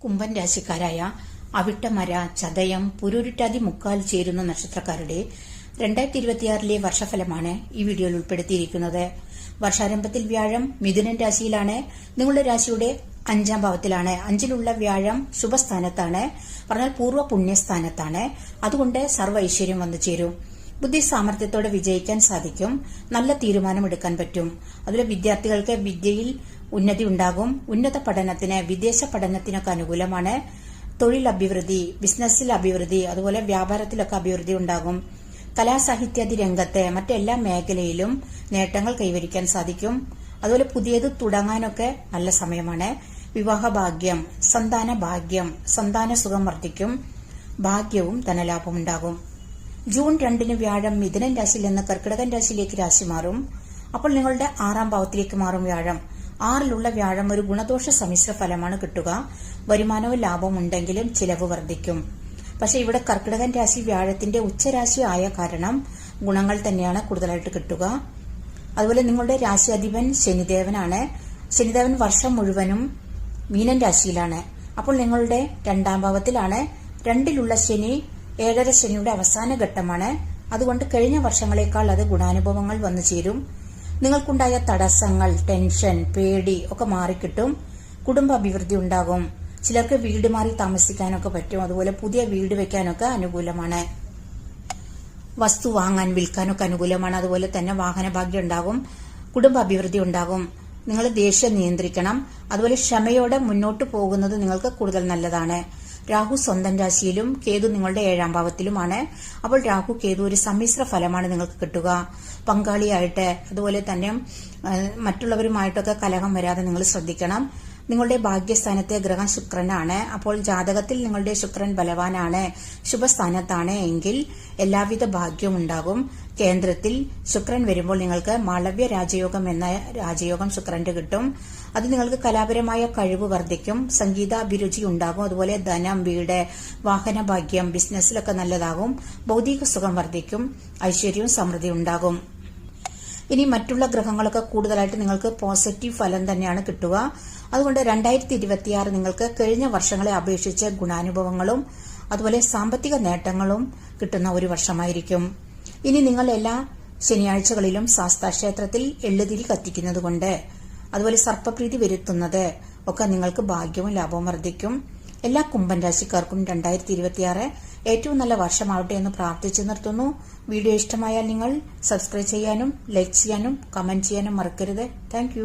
കുംഭൻ രാശിക്കാരായ അവിട്ടമര, ചതയം, പുരുരുട്ടാതി മുക്കാൽ ചേരുന്ന നക്ഷത്രക്കാരുടെ 2026 വർഷഫലമാണ് ഈ വീഡിയോയിൽ ഉൾപ്പെടുത്തിയിരിക്കുന്നത്. വർഷാരംഭത്തിൽ വ്യാഴം മിഥുനൻ രാശിയിലാണ്. നിങ്ങളുടെ രാശിയുടെ 5ാം ഭാവത്തിലാണ്. 5ലുള്ള വ്യാഴം ശുഭസ്ഥാനത്താണ്, പറഞ്ഞാൽ പൂർവ്വ പുണ്യസ്ഥാനത്താണ്. അതുകൊണ്ട് സർവ്വ ഐശ്വര്യം വന്നു ചേരും. ബുദ്ധി സാമർഥ്യത്തോടെ വിജയിക്കാൻ സാധിക്കും. നല്ല തീരുമാനമെടുക്കാൻ പറ്റും. അതുപോലെ വിദ്യാർത്ഥികൾക്ക് വിദ്യയിൽ ഉന്നതി ഉണ്ടാകും. ഉന്നത പഠനത്തിന്, വിദേശ പഠനത്തിനൊക്കെ അനുകൂലമാണ്. തൊഴിൽ അഭിവൃദ്ധി, ബിസിനസ്സിൽ അഭിവൃദ്ധി, അതുപോലെ വ്യാപാരത്തിലൊക്കെ അഭിവൃദ്ധി ഉണ്ടാകും. കലാസാഹിത്യാദി രംഗത്ത് മറ്റെല്ലാ മേഖലയിലും നേട്ടങ്ങൾ കൈവരിക്കാൻ സാധിക്കും. അതുപോലെ പുതിയത് തുടങ്ങാനൊക്കെ നല്ല സമയമാണ്. വിവാഹ ഭാഗ്യം, സന്താന ഭാഗ്യം, സന്താന സുഖം വർദ്ധിക്കും. ഭാഗ്യവും ധനലാഭവും ഉണ്ടാകും. ജൂൺ 2 വ്യാഴം മിഥുനൻ രാശിയിൽ നിന്ന് കർക്കിടകൻ രാശിയിലേക്ക് രാശി മാറും. അപ്പോൾ നിങ്ങളുടെ 6ാം ഭാവത്തിലേക്ക് മാറും വ്യാഴം. 6ലുള്ള വ്യാഴം ഒരു ഗുണദോഷ സമ്മിശ്ര ഫലമാണ് കിട്ടുക. വരുമാനവും ലാഭവും ഉണ്ടെങ്കിലും ചിലവ് വർദ്ധിക്കും. പക്ഷെ ഇവിടെ കർക്കിടകൻ രാശി വ്യാഴത്തിന്റെ ഉച്ചരാശി ആയ കാരണം ഗുണങ്ങൾ തന്നെയാണ് കൂടുതലായിട്ട് കിട്ടുക. അതുപോലെ നിങ്ങളുടെ രാശി അധിപൻ ശനിദേവനാണ്. ശനിദേവൻ വർഷം മുഴുവനും മീനൻ രാശിയിലാണ്. അപ്പോൾ നിങ്ങളുടെ 2ാം ഭാവത്തിലാണ്. 2ലുള്ള ശനി 7ര ശനിയുടെ അവസാന ഘട്ടമാണ്. അതുകൊണ്ട് കഴിഞ്ഞ വർഷങ്ങളെക്കാൾ അത് ഗുണാനുഭവങ്ങൾ വന്നു ചേരും. നിങ്ങൾക്കുണ്ടായ തടസ്സങ്ങൾ, ടെൻഷൻ, പേടി ഒക്കെ മാറിക്കിട്ടും. കുടുംബ അഭിവൃദ്ധി ഉണ്ടാകും. ചിലർക്ക് വീട് മാറി താമസിക്കാനൊക്കെ പറ്റും. അതുപോലെ പുതിയ വീട് വെക്കാനൊക്കെ അനുകൂലമാണ്. വസ്തു വാങ്ങാൻ, വിൽക്കാനൊക്കെ അനുകൂലമാണ്. അതുപോലെ തന്നെ വാഹനഭാഗ്യം ഉണ്ടാകും. കുടുംബ അഭിവൃദ്ധി ഉണ്ടാകും. നിങ്ങൾ ദേഷ്യം നിയന്ത്രിക്കണം. അതുപോലെ ക്ഷമയോടെ മുന്നോട്ട് പോകുന്നത് നിങ്ങൾക്ക് കൂടുതൽ നല്ലതാണ്. രാഹു സ്വന്തം രാശിയിലും കേതു നിങ്ങളുടെ 7ാം ഭാവത്തിലുമാണ്. അപ്പോൾ രാഹു കേതു ഒരു സമ്മിശ്ര ഫലമാണ് നിങ്ങൾക്ക് കിട്ടുക. പങ്കാളിയായിട്ട്, അതുപോലെ തന്നെ മറ്റുള്ളവരുമായിട്ടൊക്കെ കലഹം വരാതെ നിങ്ങൾ ശ്രദ്ധിക്കണം. നിങ്ങളുടെ ഭാഗ്യസ്ഥാനത്തെ ഗ്രഹം ശുക്രനാണ്. അപ്പോൾ ജാതകത്തിൽ നിങ്ങളുടെ ശുക്രൻ ബലവാനാണ്, ശുഭസ്ഥാനത്താണ് എങ്കിൽ എല്ലാവിധ ഭാഗ്യവും ഉണ്ടാകും. കേന്ദ്രത്തിൽ ശുക്രൻ വരുമ്പോൾ നിങ്ങൾക്ക് മാളവ്യ രാജയോഗം എന്ന രാജയോഗം ശുക്രന്റെ കിട്ടും. അത് നിങ്ങൾക്ക് കലാപരമായ കഴിവ് വർദ്ധിക്കും. സംഗീതാഭിരുചി ഉണ്ടാകും. അതുപോലെ ധനം, വീട്, വാഹന ഭാഗ്യം, ബിസിനസ്സിലൊക്കെ നല്ലതാകും. ഭൗതിക സുഖം വർദ്ധിക്കും. ഐശ്വര്യവും സമൃദ്ധിയും ഉണ്ടാകും. ഇനി മറ്റുള്ള ഗ്രഹങ്ങളൊക്കെ കൂടുതലായിട്ട് നിങ്ങൾക്ക് പോസിറ്റീവ് ഫലം തന്നെയാണ് കിട്ടുക. അതുകൊണ്ട് 2026 നിങ്ങൾക്ക് കഴിഞ്ഞ വർഷങ്ങളെ അപേക്ഷിച്ച് ഗുണാനുഭവങ്ങളും അതുപോലെ സാമ്പത്തിക നേട്ടങ്ങളും കിട്ടുന്ന ഒരു വർഷമായിരിക്കും. ഇനി നിങ്ങൾ എല്ലാ ശനിയാഴ്ചകളിലും ശാസ്താക്ഷേത്രത്തിൽ എള്ളുതിരി കത്തിക്കുന്നതുകൊണ്ട്, അതുപോലെ സർപ്പപ്രീതി വരുത്തുന്നത് ഒക്കെ നിങ്ങൾക്ക് ഭാഗ്യവും ലാഭവും വർദ്ധിക്കും. എല്ലാ കുംഭൻ രാശിക്കാർക്കും 2026 ഏറ്റവും നല്ല വർഷമാവട്ടെ എന്ന് പ്രാർത്ഥിച്ചു നിർത്തുന്നു. വീഡിയോ ഇഷ്ടമായാൽ നിങ്ങൾ സബ്സ്ക്രൈബ് ചെയ്യാനും ലൈക്ക് ചെയ്യാനും കമന്റ് ചെയ്യാനും മറക്കരുത്. താങ്ക്